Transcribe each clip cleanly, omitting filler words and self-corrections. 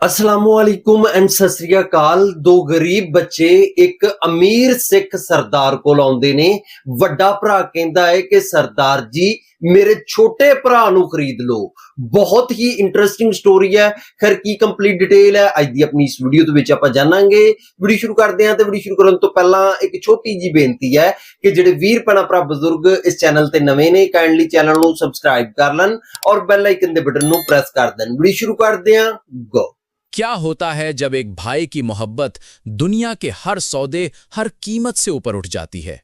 असलामुअलैकुम and सत श्री अकाल। दो गरीब बच्चे एक अमीर सिख सरदार कोल आउंदे ने। वड्डा भरा कहंदा है कि सरदार जी मेरे छोटे भरा नूं खरीद लो। बहुत ही इंटरेस्टिंग स्टोरी है। खैर की कंप्लीट डिटेल है अज दी अपनी इस वीडियो दे विच आपां जाणांगे। वीडियो शुरू करदे हां ते वीडियो शुरू करन तो पहलां एक छोटी जी बेनती है कि जिहड़े वीर भैणां भरा बजुर्ग इस चैनल ते नवें ने काइंडली चैनल नूं सबसक्राइब कर लैण और बेल आइकन दे बटन नूं प्रेस कर देण। वीडियो शुरू करदे हां, गो। क्या होता है जब एक भाई की मोहब्बत दुनिया के हर सौदे, हर कीमत से ऊपर उठ जाती है?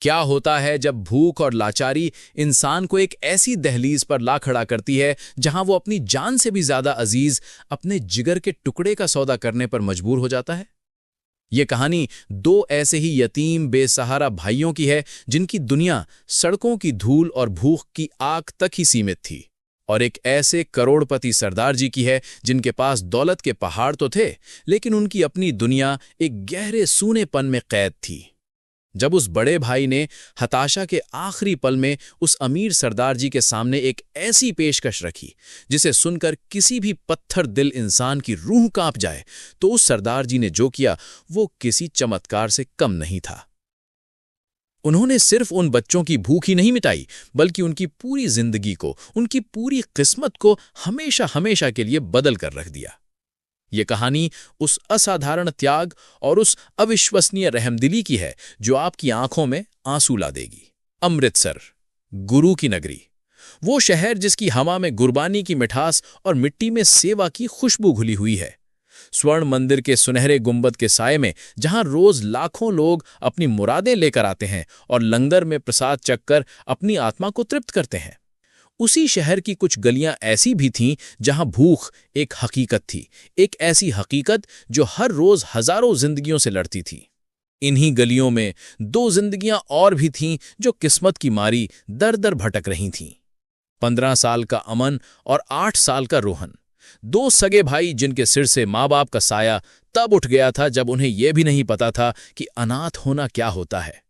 क्या होता है जब भूख और लाचारी इंसान को एक ऐसी दहलीज पर ला खड़ा करती है जहां वो अपनी जान से भी ज्यादा अजीज अपने जिगर के टुकड़े का सौदा करने पर मजबूर हो जाता है? ये कहानी दो ऐसे ही यतीम बेसहारा भाइयों की है जिनकी दुनिया सड़कों की धूल और भूख की आग तक ही सीमित थी, और एक ऐसे करोड़पति सरदार जी की है जिनके पास दौलत के पहाड़ तो थे, लेकिन उनकी अपनी दुनिया एक गहरे सूनेपन में कैद थी। जब उस बड़े भाई ने हताशा के आखिरी पल में उस अमीर सरदार जी के सामने एक ऐसी पेशकश रखी जिसे सुनकर किसी भी पत्थर दिल इंसान की रूह कांप जाए, तो उस सरदार जी ने जो किया वो किसी चमत्कार से कम नहीं था। उन्होंने सिर्फ उन बच्चों की भूख ही नहीं मिटाई, बल्कि उनकी पूरी जिंदगी को, उनकी पूरी किस्मत को हमेशा हमेशा के लिए बदल कर रख दिया। ये कहानी उस असाधारण त्याग और उस अविश्वसनीय रहमदिली की है जो आपकी आंखों में आंसू ला देगी। अमृतसर, गुरु की नगरी, वो शहर जिसकी हवा में गुरबानी की मिठास और मिट्टी में सेवा की खुशबू घुली हुई है। स्वर्ण मंदिर के सुनहरे गुंबद के साये में जहां रोज लाखों लोग अपनी मुरादें लेकर आते हैं और लंगर में प्रसाद चखकर अपनी आत्मा को तृप्त करते हैं, उसी शहर की कुछ गलियां ऐसी भी थीं जहां भूख एक हकीकत थी, एक ऐसी हकीकत जो हर रोज हजारों जिंदगियों से लड़ती थी। इन्हीं गलियों में दो जिंदगियां और भी थीं जो किस्मत की मारी दर दर भटक रही थीं। 15 साल का अमन और 8 साल का रोहन, दो सगे भाई जिनके सिर से माँ बाप का साया तब उठ गया था जब उन्हें यह भी नहीं पता था कि अनाथ होना क्या होता है।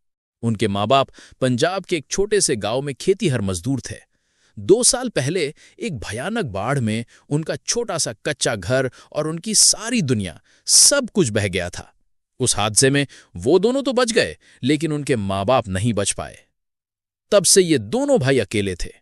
उनके माँ बाप पंजाब के एक छोटे से गांव में खेतीहर मजदूर थे। 2 साल पहले एक भयानक बाढ़ में उनका छोटा सा कच्चा घर और उनकी सारी दुनिया, सब कुछ बह गया था। उस हादसे में वो दोनों तो बच गए, लेकिन उनके माँ बाप नहीं बच पाए। तब से ये दोनों भाई अकेले थे।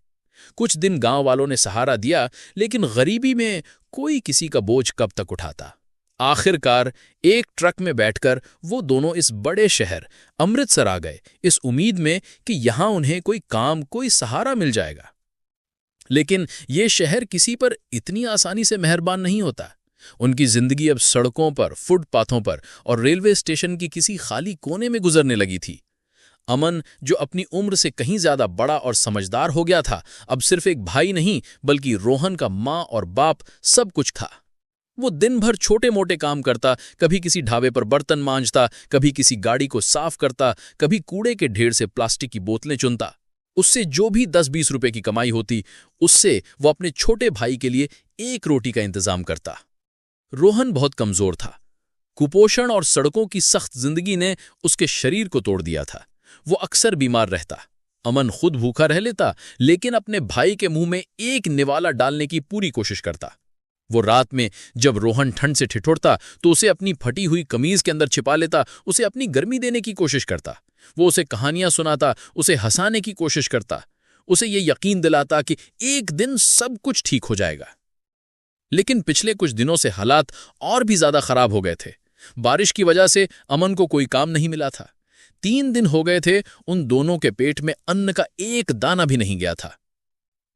कुछ दिन गांव वालों ने सहारा दिया, लेकिन गरीबी में कोई किसी का बोझ कब तक उठाता। आखिरकार एक ट्रक में बैठकर वो दोनों इस बड़े शहर अमृतसर आ गए, इस उम्मीद में कि यहां उन्हें कोई काम, कोई सहारा मिल जाएगा। लेकिन ये शहर किसी पर इतनी आसानी से मेहरबान नहीं होता। उनकी जिंदगी अब सड़कों पर, फुटपाथों पर और रेलवे स्टेशन की किसी खाली कोने में गुजरने लगी थी। अमन, जो अपनी उम्र से कहीं ज्यादा बड़ा और समझदार हो गया था, अब सिर्फ एक भाई नहीं बल्कि रोहन का माँ और बाप सब कुछ था। वो दिन भर छोटे मोटे काम करता, कभी किसी ढाबे पर बर्तन मांजता, कभी किसी गाड़ी को साफ करता, कभी कूड़े के ढेर से प्लास्टिक की बोतलें चुनता। उससे जो भी 10-20 रुपए की कमाई होती, उससे वो अपने छोटे भाई के लिए एक रोटी का इंतजाम करता। रोहन बहुत कमजोर था। कुपोषण और सड़कों की सख्त जिंदगी ने उसके शरीर को तोड़ दिया था। वो अक्सर बीमार रहता। अमन खुद भूखा रह लेता, लेकिन अपने भाई के मुंह में एक निवाला डालने की पूरी कोशिश करता। वो रात में जब रोहन ठंड से ठिठुरता तो उसे अपनी फटी हुई कमीज के अंदर छिपा लेता, उसे अपनी गर्मी देने की कोशिश करता। वो उसे कहानियां सुनाता, उसे हंसाने की कोशिश करता, उसे ये यकीन दिलाता कि एक दिन सब कुछ ठीक हो जाएगा। लेकिन पिछले कुछ दिनों से हालात और भी ज्यादा खराब हो गए थे। बारिश की वजह से अमन को कोई काम नहीं मिला था। 3 दिन हो गए थे उन दोनों के पेट में अन्न का एक दाना भी नहीं गया था।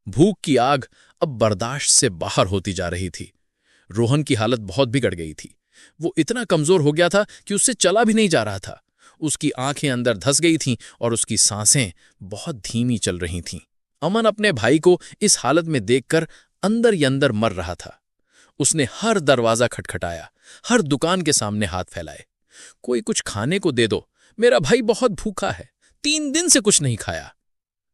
भूख की आग अब बर्दाश्त से बाहर होती जा रही थी। रोहन की हालत बहुत बिगड़ गई थी। वो इतना कमजोर हो गया था कि उससे चला भी नहीं जा रहा था। उसकी आंखें अंदर धंस गई थीं और उसकी सांसें बहुत धीमी चल रही थीं। अमन अपने भाई को इस हालत में देखकर अंदर ही अंदर मर रहा था। उसने हर दरवाजा खटखटाया, हर दुकान के सामने हाथ फैलाए। कोई कुछ खाने को दे दो, मेरा भाई बहुत भूखा है, 3 दिन से कुछ नहीं खाया।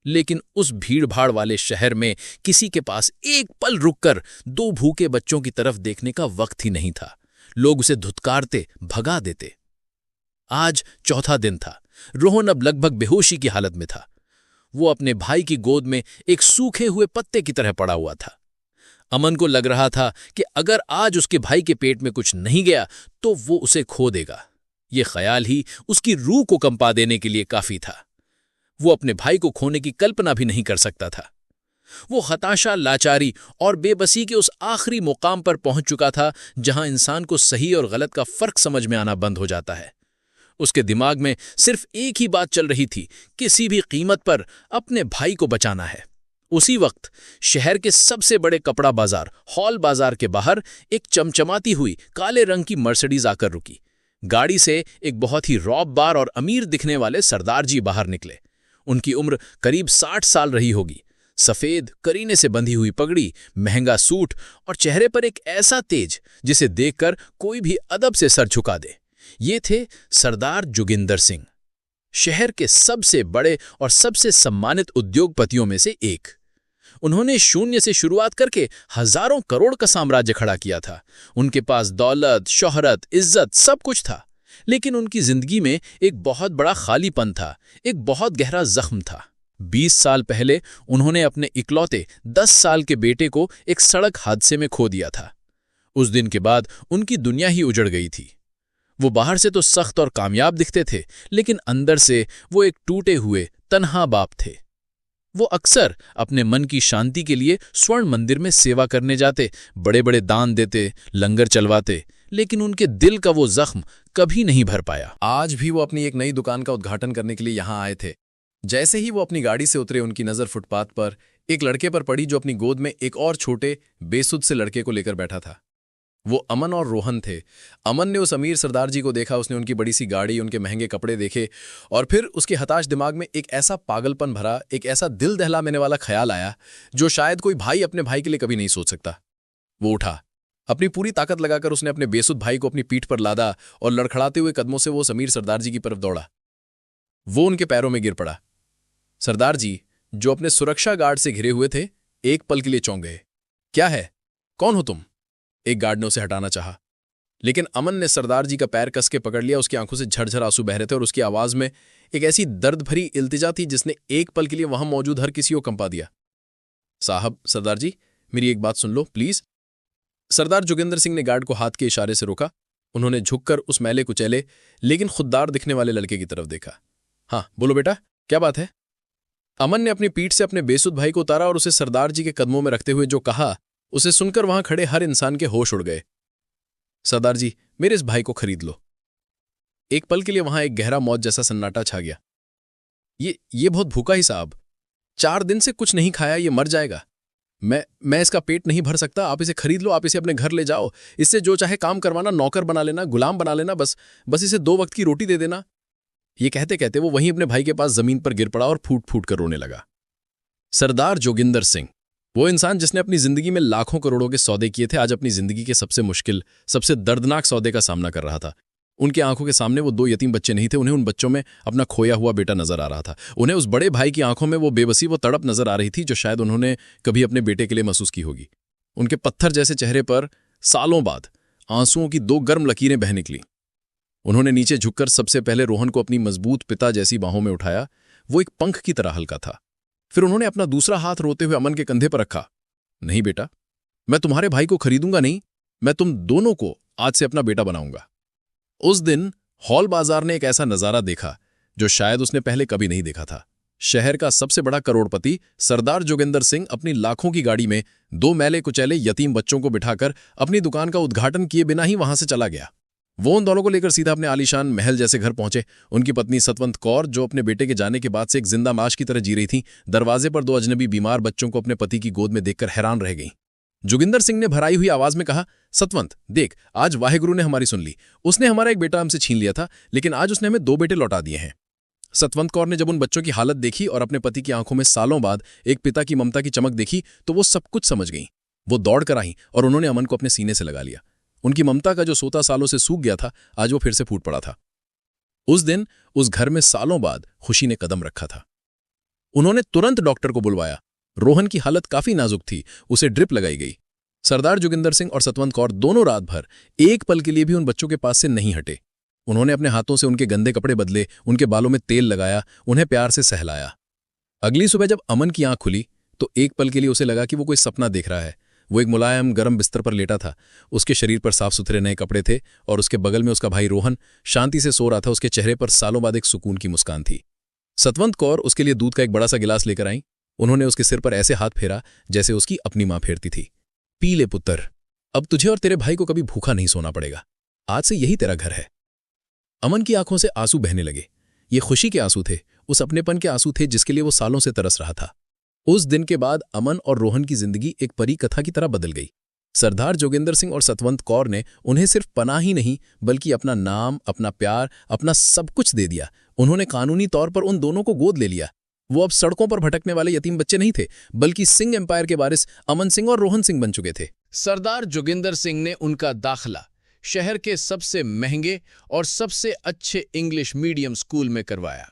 लेकिन उस भीड़-भाड़ वाले शहर में किसी के पास एक पल रुककर 2 भूखे बच्चों की तरफ देखने का वक्त ही नहीं था। लोग उसे धुतकारते, भगा देते। आज चौथा दिन था। रोहन अब लगभग बेहोशी की हालत में था। वो अपने भाई की गोद में एक सूखे हुए पत्ते की तरह पड़ा हुआ था। अमन को लग रहा था कि अगर आज उसके भाई के पेट में कुछ नहीं गया तो वो उसे खो देगा। ये ख्याल ही उसकी रूह को कंपा देने के लिए काफी था। वो अपने भाई को खोने की कल्पना भी नहीं कर सकता था। वो हताशा, लाचारी और बेबसी के उस आखिरी मुकाम पर पहुंच चुका था जहां इंसान को सही और गलत का फर्क समझ में आना बंद हो जाता है। उसके दिमाग में सिर्फ एक ही बात चल रही थी, किसी भी कीमत पर अपने भाई को बचाना है। उसी वक्त शहर के सबसे बड़े कपड़ा बाजार हॉल बाजार के बाहर एक चमचमाती हुई काले रंग की मर्सिडीज आकर रुकी। गाड़ी से एक बहुत ही रौबदार और अमीर दिखने वाले सरदार जी बाहर निकले। उनकी उम्र करीब 60 साल रही होगी। सफेद करीने से बंधी हुई पगड़ी, महंगा सूट और चेहरे पर एक ऐसा तेज जिसे देखकर कोई भी अदब से सर झुका दे। ये थे सरदार जोगिंदर सिंह, शहर के सबसे बड़े और सबसे सम्मानित उद्योगपतियों में से एक। उन्होंने शून्य से शुरुआत करके हजारों करोड़ का साम्राज्य खड़ा किया था। उनके पास दौलत, शोहरत, इज्जत सब कुछ था, लेकिन उनकी जिंदगी में एक बहुत बड़ा खालीपन था, एक बहुत गहरा जख्म था। 20 साल पहले उन्होंने अपने इकलौते 10 साल के बेटे को एक सड़क हादसे में खो दिया था। उस दिन के बाद उनकी दुनिया ही उजड़ गई थी। वो बाहर से तो सख्त और कामयाब दिखते थे, लेकिन अंदर से वो एक टूटे हुए तन्हा बाप थे। वो अक्सर अपने मन की शांति के लिए स्वर्ण मंदिर में सेवा करने जाते, बड़े बड़े दान देते, लंगर चलवाते, लेकिन उनके दिल का वो जख्म कभी नहीं भर पाया। आज भी वो अपनी एक नई दुकान का उद्घाटन करने के लिए यहां आए थे। जैसे ही वो अपनी गाड़ी से उतरे, उनकी नजर फुटपाथ पर एक लड़के पर पड़ी जो अपनी गोद में एक और छोटे बेसुध से लड़के को लेकर बैठा था। वो अमन और रोहन थे। अमन ने उस अमीर सरदार जी को देखा, उसने उनकी बड़ी सी गाड़ी, उनके महंगे कपड़े देखे और फिर उसके हताश दिमाग में एक ऐसा पागलपन भरा, एक ऐसा दिल दहला देने वाला ख्याल आया जो शायद कोई भाई अपने भाई के लिए कभी नहीं सोच सकता। वो उठा, अपनी पूरी ताकत लगाकर उसने अपने बेसुध भाई को अपनी पीठ पर लादा और लड़खड़ाते हुए कदमों से वो उस अमीर सरदार जी की तरफ दौड़ा। वो उनके पैरों में गिर पड़ा। सरदार जी, जो अपने सुरक्षा गार्ड से घिरे हुए थे, एक पल के लिए चौंक गए। क्या है? कौन हो तुम? एक गार्ड ने उसे हटाना चाहा, लेकिन अमन ने सरदार जी का पैर कस के पकड़ लिया। उसकी आंखों से झरझर आंसू बह रहे थे और उसकी आवाज में एक ऐसी दर्द भरी इल्तिजा थी जिसने एक पल के लिए वहां मौजूद हर किसी को कंपा दिया। साहब, सरदार जी, मेरी एक बात सुन लो प्लीज। सरदार जोगिंदर सिंह ने गार्ड को हाथ के इशारे से रोका। उन्होंने झुककर उस मैले कुचैले लेकिन खुददार दिखने वाले लड़के की तरफ देखा। हाँ, बोलो बेटा, क्या बात है? अमन ने अपनी पीठ से अपने बेसुध भाई को उतारा और उसे सरदार जी के कदमों में रखते हुए जो कहा, उसे सुनकर वहां खड़े हर इंसान के होश उड़ गए। सरदार जी, मेरे इस भाई को खरीद लो। एक पल के लिए वहां एक गहरा मौत जैसा सन्नाटा छा गया। ये बहुत भूखा ही साहब, 4 दिन से कुछ नहीं खाया, ये मर जाएगा। मैं इसका पेट नहीं भर सकता, आप इसे खरीद लो, आप इसे अपने घर ले जाओ, इससे जो चाहे काम करवाना, नौकर बना लेना, गुलाम बना लेना, बस इसे 2 वक्त की रोटी दे देना। ये कहते कहते वो वहीं अपने भाई के पास जमीन पर गिर पड़ा और फूट फूट कर रोने लगा। सरदार जोगिंदर सिंह, वो इंसान जिसने अपनी जिंदगी में लाखों करोड़ों के सौदे किए थे, आज अपनी जिंदगी के सबसे मुश्किल, सबसे दर्दनाक सौदे का सामना कर रहा था। उनके आंखों के सामने वो 2 यतीम बच्चे नहीं थे, उन्हें उन बच्चों में अपना खोया हुआ बेटा नजर आ रहा था। उन्हें उस बड़े भाई की आंखों में वो बेबसी, वो तड़प नजर आ रही थी जो शायद उन्होंने कभी अपने बेटे के लिए महसूस की होगी। उनके पत्थर जैसे चेहरे पर सालों बाद आंसुओं की 2 गर्म लकीरें बह निकली। उन्होंने नीचे झुककर सबसे पहले रोहन को अपनी मजबूत पिता जैसी बाहों में उठाया। वो एक पंख की तरह हल्का था। फिर उन्होंने अपना दूसरा हाथ रोते हुए अमन के कंधे पर रखा। नहीं बेटा, मैं तुम्हारे भाई को खरीदूंगा नहीं, मैं तुम दोनों को आज से अपना बेटा बनाऊंगा। उस दिन हॉल बाजार ने एक ऐसा नजारा देखा जो शायद उसने पहले कभी नहीं देखा था। शहर का सबसे बड़ा करोड़पति सरदार जोगिंदर सिंह अपनी लाखों की गाड़ी में 2 मैले कुचैले यतीम बच्चों को बिठाकर अपनी दुकान का उद्घाटन किए बिना ही वहां से चला गया। वो उन दोनों को लेकर सीधा अपने आलीशान महल जैसे घर पहुंचे। उनकी पत्नी सतवंत कौर, जो अपने बेटे के जाने के बाद से एक जिंदा लाश की तरह जी रही थी, दरवाजे पर 2 अजनबी बीमार बच्चों को अपने पति की गोद में देखकर हैरान रह गईं। जोगिंदर सिंह ने भराई हुई आवाज में कहा, सतवंत देख, आज वाहेगुरु ने हमारी सुन ली। उसने हमारा एक बेटा हमसे छीन लिया था, लेकिन आज उसने हमें 2 बेटे लौटा दिए हैं। सतवंत कौर ने जब उन बच्चों की हालत देखी और अपने पति की आंखों में सालों बाद एक पिता की ममता की चमक देखी तो वो सब कुछ समझ गईं। वो दौड़ कर आईं और उन्होंने अमन को अपने सीने से लगा लिया। उनकी ममता का जो सोता सालों से सूख गया था, आज वो फिर से फूट पड़ा था। उस दिन उस घर में सालों बाद खुशी ने कदम रखा था। उन्होंने तुरंत डॉक्टर को बुलवाया। रोहन की हालत काफी नाजुक थी, उसे ड्रिप लगाई गई। सरदार जोगिंदर सिंह और सतवंत कौर दोनों रात भर एक पल के लिए भी उन बच्चों के पास से नहीं हटे। उन्होंने अपने हाथों से उनके गंदे कपड़े बदले, उनके बालों में तेल लगाया, उन्हें प्यार से सहलाया। अगली सुबह जब अमन की आंख खुली तो एक पल के लिए उसे लगा कि वो कोई सपना देख रहा है। वो एक मुलायम गर्म बिस्तर पर लेटा था। उसके शरीर पर साफ सुथरे नए कपड़े थे और उसके बगल में उसका भाई रोहन शांति से सो रहा था। उसके चेहरे पर सालों बाद एक सुकून की मुस्कान थी। सतवंत कौर उसके लिए दूध का एक बड़ा सा गिलास लेकर आई। उन्होंने उसके सिर पर ऐसे हाथ फेरा जैसे उसकी अपनी मां फेरती थी। पी ले पुत्र, अब तुझे और तेरे भाई को कभी भूखा नहीं सोना पड़ेगा। आज से यही तेरा घर है। अमन की आंखों से आंसू बहने लगे। ये खुशी के आंसू थे, उस अपनेपन के आंसू थे जिसके लिए वो सालों से तरस रहा था। उस दिन के बाद अमन और रोहन की जिंदगी एक परी कथा की तरह बदल गई। सरदार जोगिंदर सिंह और सतवंत कौर ने उन्हें सिर्फ पनाह ही नहीं बल्कि अपना नाम, अपना प्यार, अपना सब कुछ दे दिया। उन्होंने कानूनी तौर पर उन दोनों को गोद ले लिया। वो अब सड़कों पर भटकने वाले यतीम बच्चे नहीं थे, बल्कि सिंह एम्पायर के वारिस अमन सिंह और रोहन सिंह बन चुके थे। सरदार जोगिंदर सिंह ने उनका दाखिला शहर के सबसे महंगे और सबसे अच्छे इंग्लिश मीडियम स्कूल में करवाया।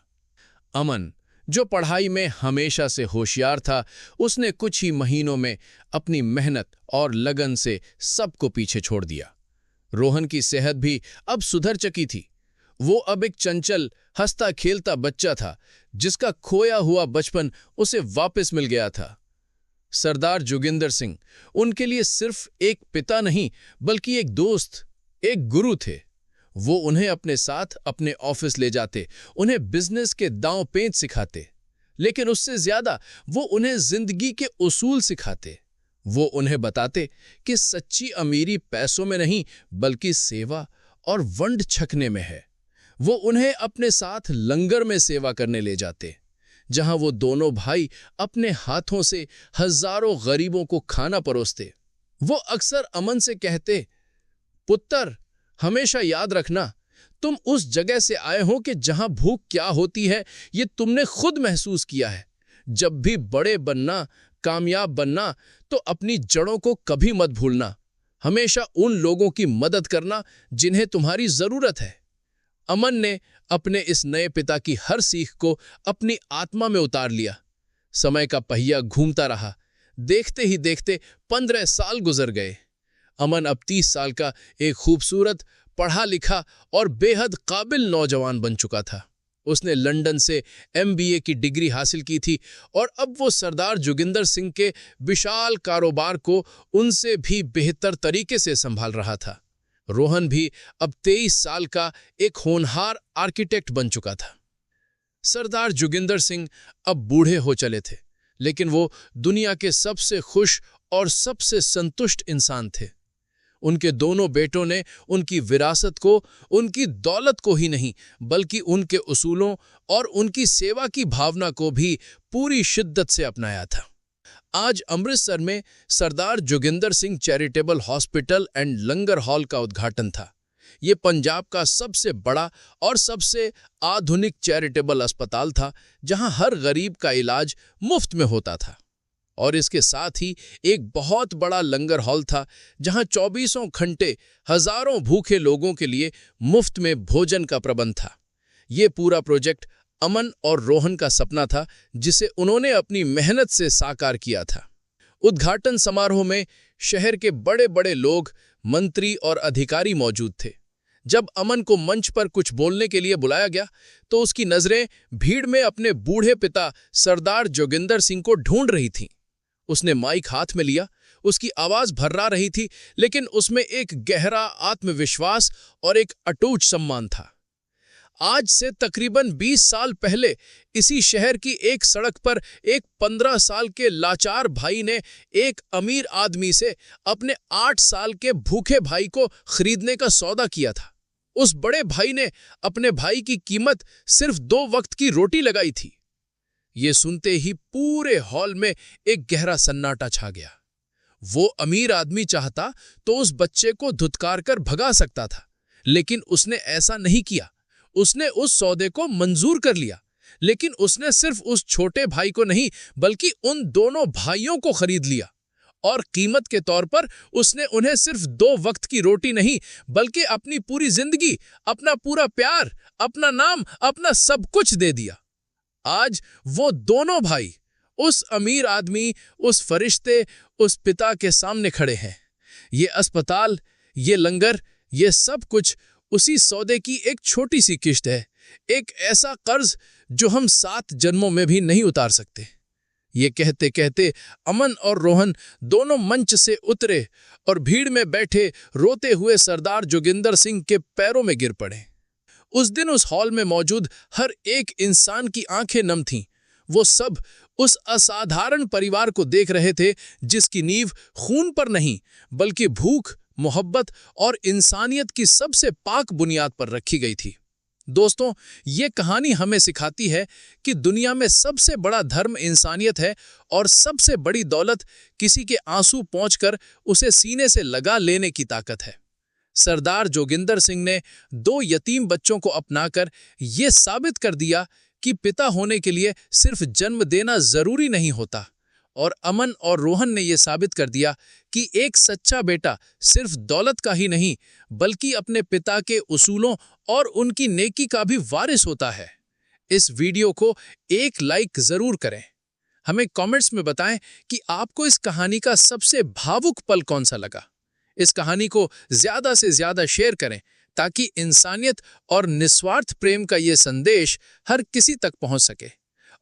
अमन, जो पढ़ाई में हमेशा से होशियार था, उसने कुछ ही महीनों में अपनी मेहनत और लगन से सबको पीछे छोड़ दिया। रोहन की सेहत भी अब सुधर चुकी थी। वो अब एक चंचल, हंसता खेलता बच्चा था जिसका खोया हुआ बचपन उसे वापस मिल गया था। सरदार जोगिंदर सिंह उनके लिए सिर्फ एक पिता नहीं बल्कि एक दोस्त, एक गुरु थे। वो उन्हें अपने साथ अपने ऑफिस ले जाते, उन्हें बिजनेस के दांव पेंच सिखाते, लेकिन उससे ज्यादा वो उन्हें जिंदगी के उसूल सिखाते। वो उन्हें बताते कि सच्ची अमीरी पैसों में नहीं बल्कि सेवा और वंड छकने में है। वो उन्हें अपने साथ लंगर में सेवा करने ले जाते, जहां वो दोनों भाई अपने हाथों से हजारों गरीबों को खाना परोसते। वो अक्सर अमन से कहते, पुत्र, हमेशा याद रखना, तुम उस जगह से आए हो कि जहां भूख क्या होती है ये तुमने खुद महसूस किया है। जब भी बड़े बनना, कामयाब बनना, तो अपनी जड़ों को कभी मत भूलना। हमेशा उन लोगों की मदद करना जिन्हें तुम्हारी जरूरत है। अमन ने अपने इस नए पिता की हर सीख को अपनी आत्मा में उतार लिया। समय का पहिया घूमता रहा। देखते ही देखते 15 साल गुजर गए। अमन अब 30 साल का एक खूबसूरत, पढ़ा लिखा और बेहद काबिल नौजवान बन चुका था। उसने लंदन से MBA की डिग्री हासिल की थी और अब वो सरदार जोगिंदर सिंह के विशाल कारोबार को उनसे भी बेहतर तरीके से संभाल रहा था। रोहन भी अब 23 साल का एक होनहार आर्किटेक्ट बन चुका था। सरदार जोगिंदर सिंह अब बूढ़े हो चले थे, लेकिन वो दुनिया के सबसे खुश और सबसे संतुष्ट इंसान थे। उनके दोनों बेटों ने उनकी विरासत को, उनकी दौलत को ही नहीं बल्कि उनके उसूलों और उनकी सेवा की भावना को भी पूरी शिद्दत से अपनाया था। आज अमृतसर में Sardar Joginder Singh charitable hospital and langar hall का उद्घाटन था। ये पंजाब का सबसे बड़ा और सबसे आधुनिक चैरिटेबल अस्पताल था, जहां हर गरीब का इलाज मुफ्त में होता था। और इसके साथ ही एक बहुत बड़ा लंगर हॉल था, जहां 24 घंटे हजारों भूखे लोगों के लिए मुफ्त में भोजन का प्रबंध था। ये पूरा प्रोजेक्ट अमन और रोहन का सपना था, जिसे उन्होंने अपनी मेहनत से साकार किया था। उद्घाटन समारोह में शहर के बड़े बड़े लोग, मंत्री और अधिकारी मौजूद थे। जब अमन को मंच पर कुछ बोलने के लिए बुलाया गया, तो उसकी नजरें भीड़ में अपने बूढ़े पिता सरदार जोगिंदर सिंह को ढूंढ रही थीं। उसने माइक हाथ में लिया। उसकी आवाज भर्रा रही थी, लेकिन उसमें एक गहरा आत्मविश्वास और एक अटूट सम्मान था। आज से तकरीबन 20 साल पहले इसी शहर की एक सड़क पर एक 15 साल के लाचार भाई ने एक अमीर आदमी से अपने 8 साल के भूखे भाई को खरीदने का सौदा किया था। उस बड़े भाई ने अपने भाई की कीमत सिर्फ 2 वक्त की रोटी लगाई थी। ये सुनते ही पूरे हॉल में एक गहरा सन्नाटा छा गया। वो अमीर आदमी चाहता तो उस बच्चे को धुतकार कर भगा सकता था, लेकिन उसने ऐसा नहीं किया। उसने उस सौदे को मंजूर कर लिया, लेकिन उसने सिर्फ उस छोटे भाई को नहीं बल्कि उन दोनों भाइयों को खरीद लिया। और कीमत के तौर पर उसने उन्हें सिर्फ 2 वक्त की रोटी नहीं बल्कि अपनी पूरी जिंदगी, अपना पूरा प्यार, अपना नाम, अपना सब कुछ दे दिया। आज वो दोनों भाई उस अमीर आदमी, उस फरिश्ते, उस पिता के सामने खड़े हैं। ये अस्पताल, ये लंगर, ये सब कुछ उसी सौदे की एक छोटी सी किश्त है। एक ऐसा कर्ज जो हम 7 जन्मों में भी नहीं उतार सकते। ये कहते कहते अमन और रोहन दोनों मंच से उतरे और भीड़ में बैठे रोते हुए सरदार जोगिंदर सिंह के पैरों में गिर पड़े। उस दिन उस हॉल में मौजूद हर एक इंसान की आंखें नम थीं। वो सब उस असाधारण परिवार को देख रहे थे जिसकी नींव खून पर नहीं बल्कि भूख, मोहब्बत और इंसानियत की सबसे पाक बुनियाद पर रखी गई थी। दोस्तों, ये कहानी हमें सिखाती है कि दुनिया में सबसे बड़ा धर्म इंसानियत है और सबसे बड़ी दौलत किसी के आंसू पोंछकर उसे सीने से लगा लेने की ताकत है। सरदार जोगिंदर सिंह ने 2 यतीम बच्चों को अपनाकर ये साबित कर दिया कि पिता होने के लिए सिर्फ जन्म देना जरूरी नहीं होता, और अमन और रोहन ने यह साबित कर दिया कि एक सच्चा बेटा सिर्फ दौलत का ही नहीं बल्कि अपने पिता के उसूलों और उनकी नेकी का भी वारिस होता है। इस वीडियो को एक लाइक जरूर करें। हमें कमेंट्स में बताएं कि आपको इस कहानी का सबसे भावुक पल कौन सा लगा। इस कहानी को ज्यादा से ज्यादा शेयर करें ताकि इंसानियत और निस्वार्थ प्रेम का ये संदेश हर किसी तक पहुंच सके।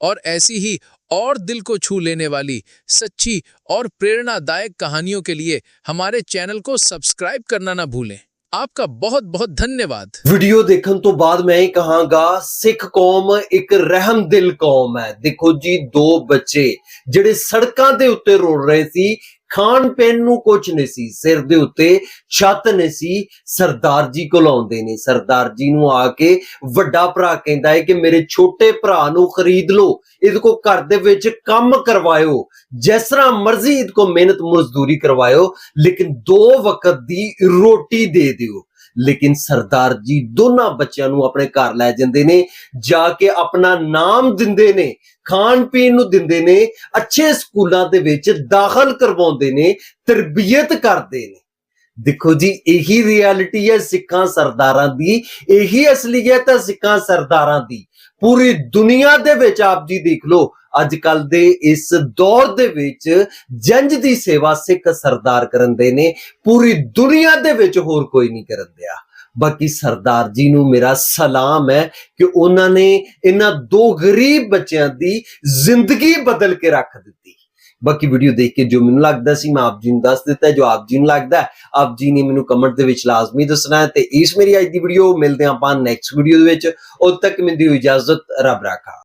और ऐसी ही और दिल को छू लेने वाली, सच्ची और प्रेरणादायक कहानियों के लिए हमारे चैनल को सब्सक्राइब करना ना भूलें। आपका बहुत बहुत धन्यवाद। ਵੀਡੀਓ ਦੇਖਣ ਤੋਂ ਬਾਅਦ ਮੈਂ ਇਹ ਕਹਾਂਗਾ, ਸਿੱਖ ਕੌਮ ਇੱਕ ਰਹਿਮਦਿਲ ਕੌਮ ਹੈ। ਦੇਖੋ ਜੀ, 2 ਬੱਚੇ ਜਿਹੜੇ ਸੜਕਾਂ ਦੇ ਉੱਤੇ ਰੋਲ ਰਹੇ ਸੀ, ਖਾਣ ਪੀਣ ਨੂੰ ਕੁਝ ਨਹੀਂ ਸੀ, ਸਿਰ ਦੇ ਉੱਤੇ ਛੱਤ ਨਹੀਂ ਸੀ, ਸਰਦਾਰ ਜੀ ਕੋਲ ਆਉਂਦੇ ਨੇ। ਸਰਦਾਰ ਜੀ ਨੂੰ ਆ ਕੇ ਵੱਡਾ ਭਰਾ ਕਹਿੰਦਾ ਹੈ ਕਿ ਮੇਰੇ ਛੋਟੇ ਭਰਾ ਨੂੰ ਖਰੀਦ ਲਓ, ਇਹਦੇ ਕੋ ਘਰ ਦੇ ਵਿੱਚ ਕੰਮ ਕਰਵਾਇਓ, ਜਿਸ ਤਰ੍ਹਾਂ ਮਰਜ਼ੀ ਇਹਦੇ ਕੋ ਮਿਹਨਤ ਮਜ਼ਦੂਰੀ ਕਰਵਾਇਓ, ਲੇਕਿਨ 2 ਵਕਤ ਦੀ ਰੋਟੀ ਦੇ ਦਿਓ। ਲੇਕਿਨ ਸਰਦਾਰ ਜੀ ਦੋਨਾਂ ਬੱਚਿਆਂ ਨੂੰ ਆਪਣੇ ਘਰ ਲੈ ਜਾਂਦੇ ਨੇ, ਜਾ ਕੇ ਆਪਣਾ ਨਾਮ ਦਿੰਦੇ ਨੇ, ਖਾਣ ਪੀਣ ਨੂੰ ਦਿੰਦੇ ਨੇ, ਅੱਛੇ ਸਕੂਲਾਂ ਦੇ ਵਿੱਚ ਦਾਖਲ ਕਰਵਾਉਂਦੇ ਨੇ, ਤਰਬੀਅਤ ਕਰਦੇ ਨੇ। ਦੇਖੋ ਜੀ, ਇਹੀ ਰਿਐਲਿਟੀ ਹੈ ਸਿੱਖਾਂ ਸਰਦਾਰਾਂ ਦੀ, ਇਹੀ ਅਸਲੀਅਤ ਹੈ ਸਿੱਖਾਂ ਸਰਦਾਰਾਂ ਦੀ। ਪੂਰੀ ਦੁਨੀਆ ਦੇ ਵਿੱਚ ਆਪ ਜੀ ਦੇਖ ਲਓ, ਅੱਜ ਕੱਲ ਦੇ ਇਸ ਦੌਰ ਦੇ ਵਿੱਚ ਜੰਜ ਦੀ ਸੇਵਾ ਸਿੱਖ ਸਰਦਾਰ ਕਰਨਦੇ ਨੇ, ਪੂਰੀ ਦੁਨੀਆ ਦੇ ਵਿੱਚ ਹੋਰ ਕੋਈ ਨਹੀਂ ਕਰਨ ਦਿਆ। ਬਾਕੀ ਸਰਦਾਰ ਜੀ ਨੂੰ ਮੇਰਾ ਸਲਾਮ ਹੈ ਕਿ ਉਹਨਾਂ ਨੇ ਇਹਨਾਂ 2 ਗਰੀਬ ਬੱਚਿਆਂ ਦੀ ਜ਼ਿੰਦਗੀ ਬਦਲ ਕੇ ਰੱਖ ਦਿੱਤੀ। ਬਾਕੀ ਵੀਡੀਓ ਦੇਖ ਕੇ ਜੋ ਮੈਨੂੰ ਲੱਗਦਾ ਸੀ ਮੈਂ ਆਪ ਜੀ ਨੂੰ ਦੱਸ ਦਿੱਤਾ। ਜੋ ਆਪ ਜੀ ਨੂੰ ਲੱਗਦਾ ਆਪ ਜੀ ਨੇ ਮੈਨੂੰ ਕਮੈਂਟ ਦੇ ਵਿੱਚ ਲਾਜ਼ਮੀ ਦੱਸਣਾ ਹੈ। ਤੇ ਇਸ ਮੇਰੀ ਅੱਜ ਦੀ ਵੀਡੀਓ ਮਿਲਦੇ ਆਪਾਂ ਨੈਕਸਟ ਵੀਡੀਓ ਦੇ ਵਿੱਚ। ਉਦ ਤੱਕ ਮੈਨੂੰ ਦਿਓ ਇਜਾਜ਼ਤ, ਰੱਬ ਰਾਖਾ।